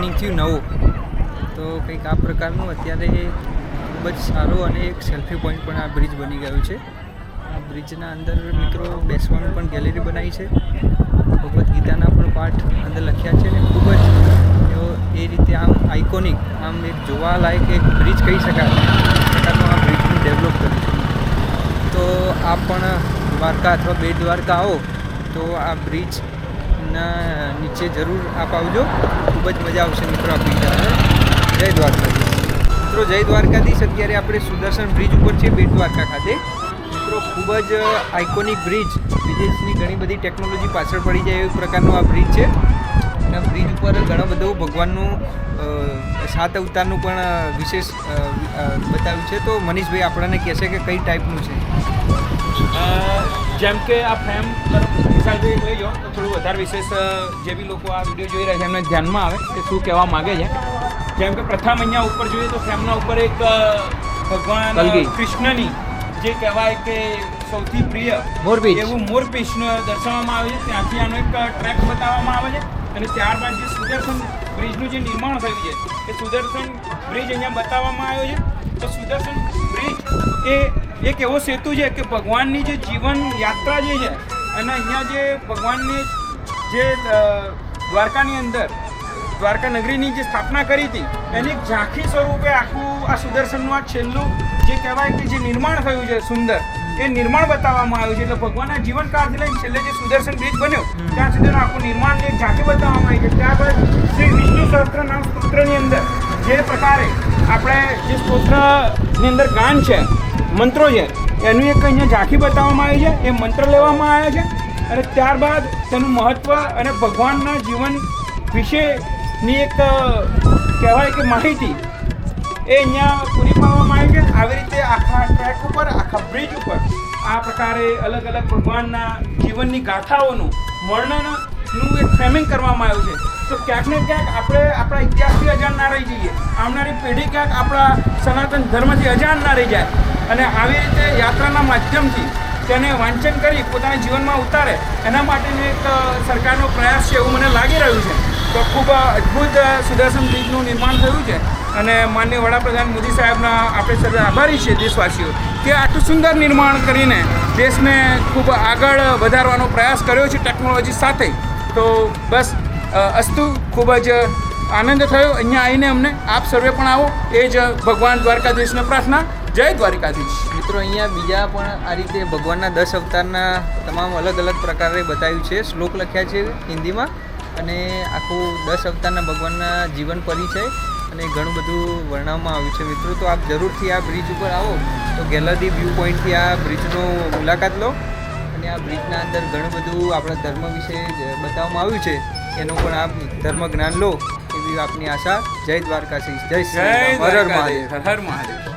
Opening થયું નવું, તો કંઈક આ પ્રકારનું અત્યારે ખૂબ જ સારો અને એક સેલ્ફી પોઈન્ટ પણ આ બ્રિજ બની ગયું છે. આ બ્રિજના અંદર મિત્રો બેસવાનું પણ ગેલેરી બનાવી છે, ભગવદ્ ગીતાના પણ પાઠ અંદર લખ્યા છે, અને ખૂબ જ એ રીતે આમ આઇકોનિક, આમ એક જોવાલાયક એક બ્રિજ કહી શકાય પ્રકારનું આ બ્રિજનું ડેવલપ કર્યું છે. તો આપ પણ દ્વારકા અથવા બેટ દ્વારકા આવો તો આ બ્રિજના નીચે જરૂર આપ આવજો, ખૂબ જ મજા આવશે મિત્રો આ બ્રિજ અંદર. જય દ્વારકાધીશ મિત્રો, જય દ્વારકાધીશ. અત્યારે આપણે સુદર્શન બ્રિજ ઉપર છીએ બેટ દ્વારકા ખાતે. મિત્રો ખૂબ જ આઇકોનિક બ્રિજ, વિદેશની ઘણી બધી ટેકનોલોજી પાછળ પડી જાય એવી પ્રકારનો આ બ્રિજ છે. અને બ્રિજ ઉપર ઘણું બધું ભગવાનનું 7 અવતારનું પણ વિશેષ બતાવ્યું છે. તો મનીષભાઈ આપણને કહેશે કે કઈ ટાઈપનું છે. જેમ કે આ ફેમ વિશાલભાઈ લઈ જાઓ તો થોડું વધારે વિશેષ જે બી લોકો આ વિડીયો જોઈ રહ્યા છે એમને ધ્યાનમાં આવે કે શું કહેવા માગે છે. જેમ કે પ્રથમ અહીંયા ઉપર જોઈએ તો ફેમના ઉપર એક ભગવાન કૃષ્ણની જે કહેવાય કે સૌથી પ્રિય મોરપીંછ એવું મોરપીંછ દર્શાવવામાં આવે છે. ત્યાંથી આનો એક ટ્રેક બતાવવામાં આવે છે. અને ત્યારબાદ જે સુદર્શન બ્રિજનું જે નિર્માણ થયું છે એ સુદર્શન બ્રિજ અહીંયા બતાવવામાં આવ્યો છે. તો સુદર્શન બ્રિજ એ એક એવો સેતુ છે કે ભગવાનની જે જીવન યાત્રા જે છે અને અહીંયા જે ભગવાનની જે દ્વારકાની અંદર દ્વારકા નગરીની જે સ્થાપના કરી હતી એની એક ઝાંખી સ્વરૂપે આખું આ સુદર્શનનું આ છેલ્લું જે કહેવાય કે જે નિર્માણ થયું છે સુંદર, એ નિર્માણ બતાવવામાં આવ્યું છે. એટલે ભગવાનના જીવનકાળથી લઈને છેલ્લે જે સુદર્શન બ્રિજ બન્યો ત્યાં સુધીનું આખું નિર્માણની એક ઝાંખી બતાવવામાં આવી છે. ત્યારબાદ શ્રી વિષ્ણુ સહસ્ત્રનામ સ્તોત્રની અંદર જે પ્રકારે આપણે જે સ્તોત્રની અંદર ગાન છે, મંત્રો છે, એનું એક અહીંયા ઝાંખી બતાવવામાં આવી છે. એ મંત્ર લેવામાં આવ્યા છે અને ત્યારબાદ તેનું મહત્ત્વ અને ભગવાનના જીવન વિશેની એક કહેવાય કે માહિતી એ અહીંયા પૂરી પાડવામાં આવી છે. આવી રીતે આખા ટ્રેક ઉપર, આખા બ્રિજ ઉપર આ પ્રકારે અલગ અલગ ભગવાનના જીવનની ગાથાઓનું વર્ણનનું એક ફ્રેમિંગ કરવામાં આવ્યું છે. તો ક્યાંક ને ક્યાંક આપણે આપણા ઇતિહાસથી અજાણ ના રહી જઈએ, આવનારી પેઢી ક્યાંક આપણા સનાતન ધર્મથી અજાણ ના રહી જાય અને આવી રીતે યાત્રાના માધ્યમથી તેને વાંચન કરી પોતાના જીવનમાં ઉતારે, એના માટેનો એક સરકારનો પ્રયાસ છે એવું મને લાગી રહ્યું છે. તો ખૂબ અદ્ભુત સુદર્શન બ્રિજનું નિર્માણ થયું છે અને માનનીય વડાપ્રધાન મોદી સાહેબના આપણે સર્વે આભારી છીએ દેશવાસીઓ કે આટલું સુંદર નિર્માણ કરીને દેશને ખૂબ આગળ વધારવાનો પ્રયાસ કર્યો છે ટેકનોલોજી સાથે. તો બસ અસ્તુ, ખૂબ જ આનંદ થયો અહીંયા આવીને અમને. આપ સર્વે પણ આવો, એ જ ભગવાન દ્વારકાધીશને પ્રાર્થના. જય દ્વારકાધીશ. મિત્રો અહીંયા બીજા પણ આ રીતે ભગવાનના 10 અવતારના તમામ અલગ અલગ પ્રકારે બતાવ્યું છે, શ્લોક લખ્યા છે હિન્દીમાં, અને આખું 10 અવતારના ભગવાનના જીવન પરિચય અને ઘણું બધું વર્ણવવામાં આવ્યું છે. મિત્રો તો આપ જરૂરથી આ બ્રિજ ઉપર આવો તો ગેલેરી વ્યૂ પોઈન્ટથી આ બ્રિજનો મુલાકાત લો અને આ બ્રિજના અંદર ઘણું બધું આપણા ધર્મ વિશે બતાવવામાં આવ્યું છે, એનું પણ આપ ધર્મ જ્ઞાન લો એવી આપની આશા. જય દ્વારકાધીશ, જય શ્રી રામ, હર હર મહાદેવ. હર હર મહાદેવ.